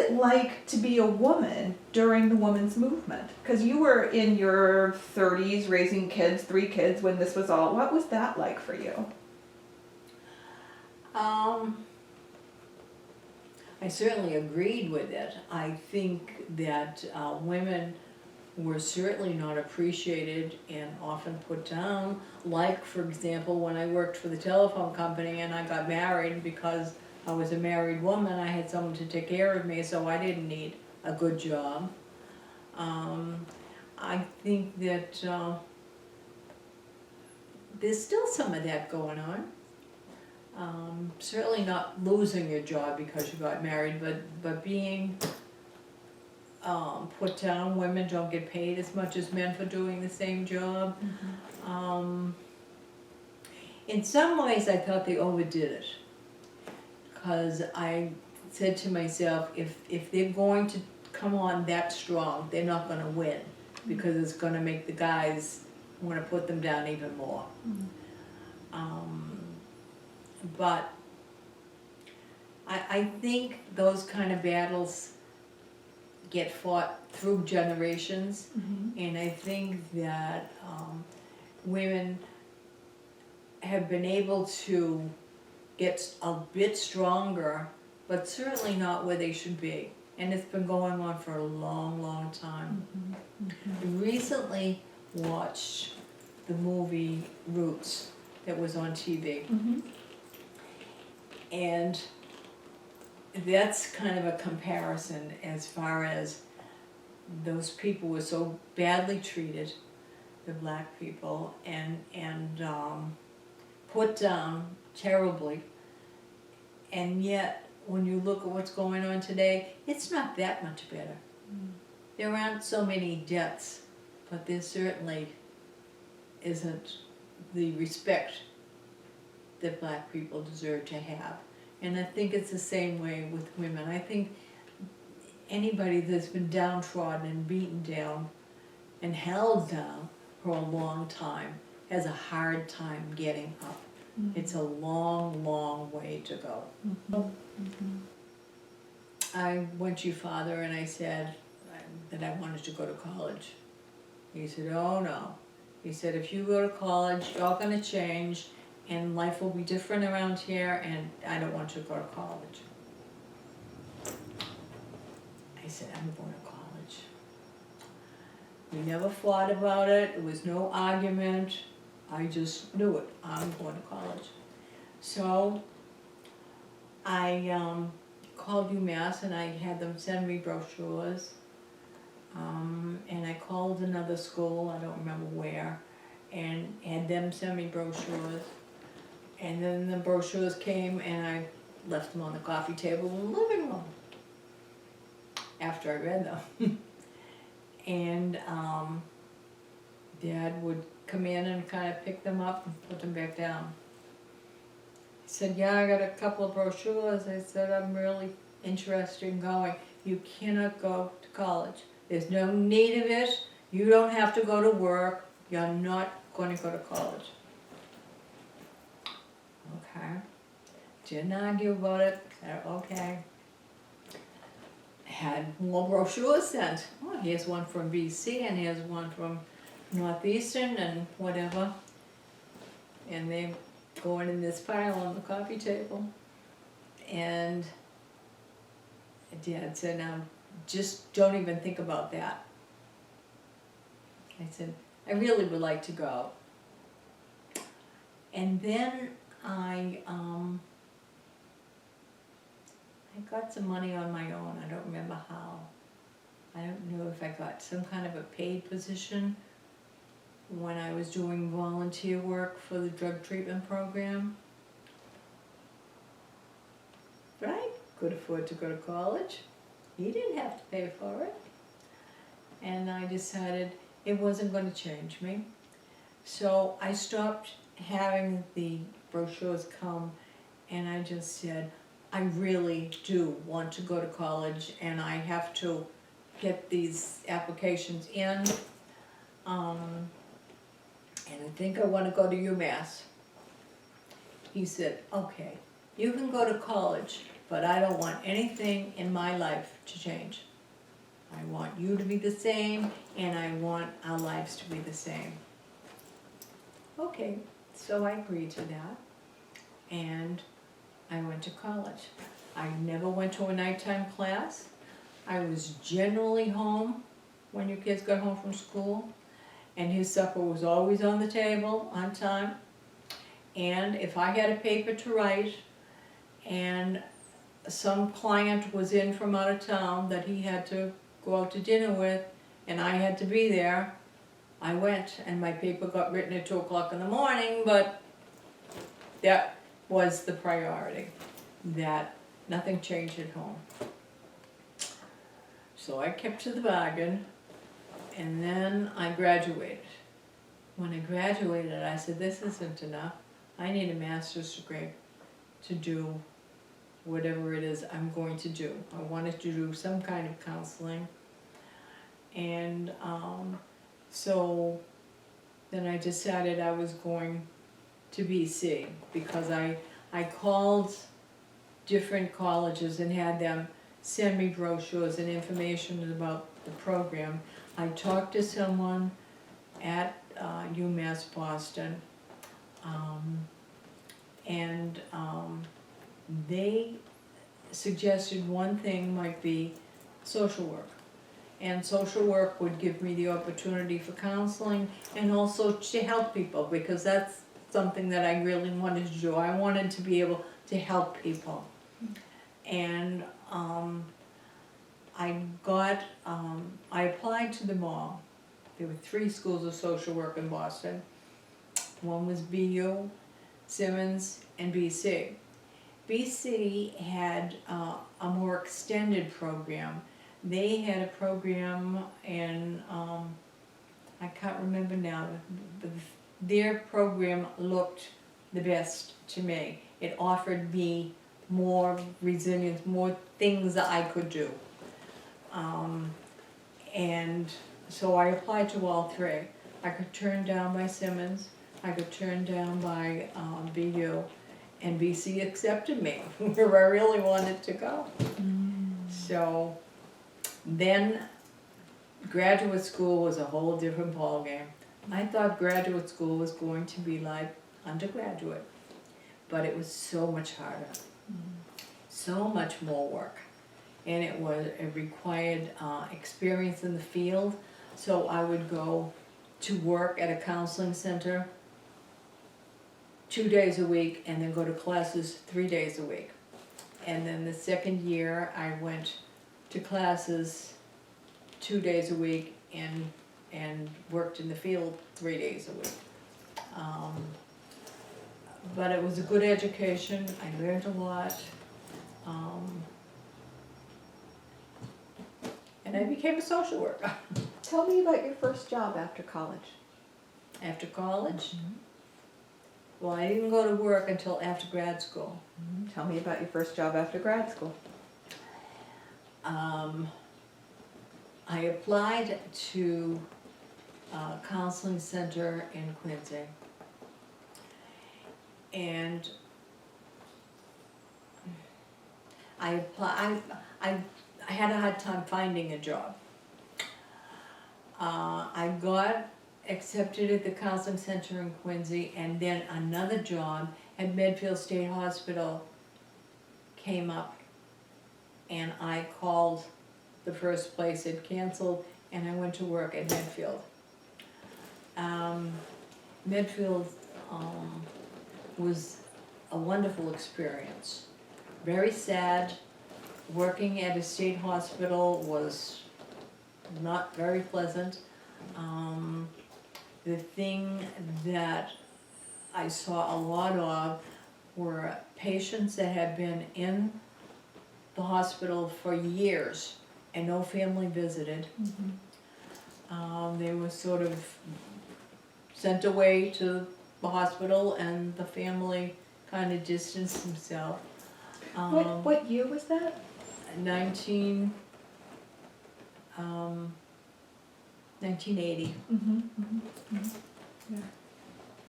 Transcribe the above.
it like to be a woman during the women's movement? Because you were in your 30s raising kids, 3 kids when this was all. What was that like for you? I certainly agreed with it. I think that women were certainly not appreciated and often put down. Like, for example, when I worked for the telephone company and I got married, because I was a married woman, I had someone to take care of me, so I didn't need a good job. I think that there's still some of that going on. Certainly not losing your job because you got married, but being put down. Women don't get paid as much as men for doing the same job. In some ways I thought they overdid it, because I said to myself, if they're going to come on that strong, they're not going to win, because it's going to make the guys want to put them down even more. But I think those kind of battles get fought through generations, and I think that women have been able to get a bit stronger, but certainly not where they should be. And it's been going on for a long, long time. I recently watched the movie Roots that was on TV. And that's kind of a comparison as far as those people were so badly treated, the black people, and put down terribly. And yet, when you look at what's going on today, it's not that much better. There aren't so many deaths, but there certainly isn't the respect that black people deserve to have. And I think it's the same way with women. I think anybody that's been downtrodden and beaten down and held down for a long time has a hard time getting up. It's a long, long way to go. I went to your father and I said that I wanted to go to college. He said, oh no. He said, if you go to college, you're going to change, and life will be different around here, and I don't want you to go to college. I said, I'm going to college. We never fought about it. There was no argument. I just knew it. I'm going to college. So I called UMass and I had them send me brochures. And I called another school, I don't remember where, and had them send me brochures. And then the brochures came and I left them on the coffee table in the living room after I read them. And Dad would come in and kind of pick them up and put them back down. He said, yeah, I got a couple of brochures. I said, I'm really interested in going. You cannot go to college. There's no need of it. You don't have to go to work. You're not going to go to college. Okay. Didn't argue about it. Said, okay. Had more brochures sent. Oh, here's one from BC and here's one from Northeastern and whatever. And they going in this pile on the coffee table. And Dad said, now just don't even think about that. I said, I really would like to go. And then I got some money on my own. I don't remember how. I don't know if I got some kind of a paid position when I was doing volunteer work for the drug treatment program. But I could afford to go to college. He didn't have to pay for it. And I decided it wasn't going to change me. So I stopped having the brochures come, and I just said, I really do want to go to college, and I have to get these applications in. And I think I want to go to UMass. He said, okay, you can go to college, but I don't want anything in my life to change. I want you to be the same, and I want our lives to be the same. Okay, so I agreed to that, and I went to college. I never went to a nighttime class. I was generally home when your kids got home from school, and his supper was always on the table on time. And if I had a paper to write, and some client was in from out of town that he had to go out to dinner with, and I had to be there, I went, and my paper got written at 2 o'clock in the morning, but that was the priority, that nothing changed at home. So I kept to the bargain, and then I graduated. When I graduated, I said, this isn't enough. I need a master's degree to do whatever it is I'm going to do. I wanted to do some kind of counseling. And so then I decided I was going to BC, because I called different colleges and had them send me brochures and information about the program. I talked to someone at UMass Boston, and they suggested one thing might be social work. And social work would give me the opportunity for counseling and also to help people, because that's something that I really wanted to do. I wanted to be able to help people. And I applied to them all. There were 3 schools of social work in Boston. One was BU, Simmons, and BC. BC had a more extended program. They had a program in, I can't remember now, but their program looked the best to me. It offered me more resilience, more things that I could do. And so I applied to all 3. I got turned down by Simmons, I got turned down by BU, and BC accepted me where I really wanted to go. So then graduate school was a whole different ballgame. I thought graduate school was going to be like undergraduate, but it was so much harder, so much more work, and it required experience in the field. So I would go to work at a counseling center 2 days a week, and then go to classes 3 days a week. And then the second year I went to classes 2 days a week and worked in the field 3 days a week. But it was a good education. I learned a lot. And I became a social worker. Tell me about your first job after college. After college? Well, I didn't go to work until after grad school. Tell me about your first job after grad school. I applied to a counseling center in Quincy, and I had a hard time finding a job. I got accepted at the counseling center in Quincy, and then another job at Medfield State Hospital came up, and I called the first place it canceled, and I went to work at Medfield. Medfield was a wonderful experience. Very sad. Working at a state hospital was not very pleasant. The thing that I saw a lot of were patients that had been in the hospital for years and no family visited. They were sort of sent away to the hospital, and the family kind of distanced themselves. What year was that? 1980.